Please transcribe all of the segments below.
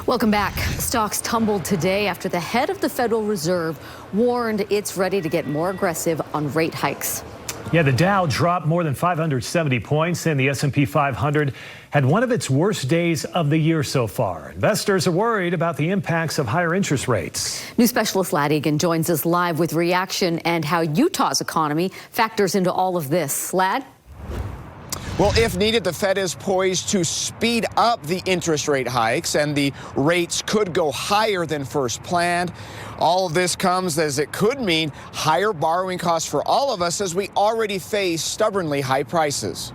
Welcome back. Stocks tumbled today after the head of the Federal Reserve warned it's ready to get more aggressive on rate hikes. Yeah, the Dow dropped more than 570 points, and the S&P 500 had one of its worst days of the year so far. Investors are worried about the impacts of higher interest rates. News specialist Ladd Egan joins us live with reaction and how Utah's economy factors into all of this. Ladd? Well, if needed, the Fed is poised to speed up the interest rate hikes, and the rates could go higher than first planned. All of this comes as it could mean higher borrowing costs for all of us as we already face stubbornly high prices.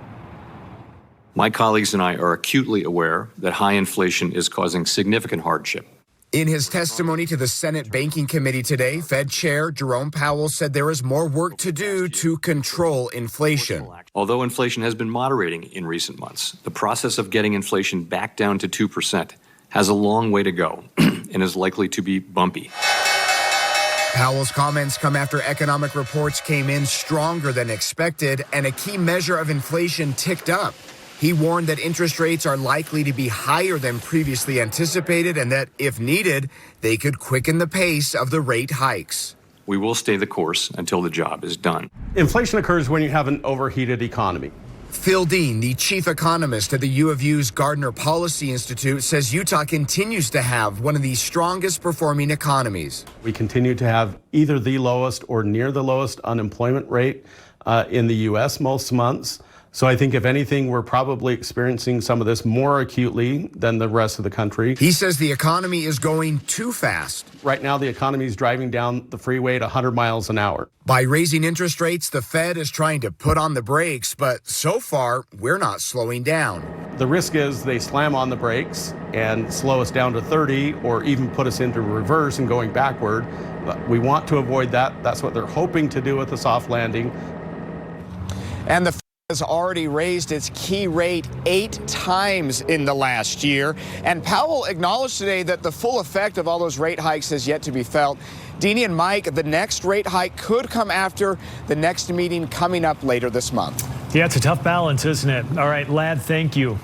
My colleagues and I are acutely aware that high inflation is causing significant hardship. In his testimony to the Senate Banking Committee today, Fed Chair Jerome Powell said there is more work to do to control inflation. Although inflation has been moderating in recent months, the process of getting inflation back down to 2% has a long way to go and is likely to be bumpy. Powell's comments come after economic reports came in stronger than expected and a key measure of inflation ticked up. He warned that interest rates are likely to be higher than previously anticipated and that, if needed, they could quicken the pace of the rate hikes. We will stay the course until the job is done. Inflation occurs when you have an overheated economy. Phil Dean, the chief economist at the U of U's Gardner Policy Institute, says Utah continues to have one of the strongest performing economies. We continue to have either the lowest or near the lowest unemployment rate in the U.S. most months. So I think, if anything, we're probably experiencing some of this more acutely than the rest of the country. He says the economy is going too fast. Right now, the economy is driving down the freeway at 100 miles an hour. By raising interest rates, the Fed is trying to put on the brakes, but so far, we're not slowing down. The risk is they slam on the brakes and slow us down to 30 or even put us into reverse and going backward. But we want to avoid that. That's what they're hoping to do with the soft landing. And the has already raised its key rate 8 times in the last year. And Powell acknowledged today that the full effect of all those rate hikes has yet to be felt. Deanie and Mike, the next rate hike could come after the next meeting coming up later this month. Yeah, it's a tough balance, isn't it? All right, Ladd, thank you.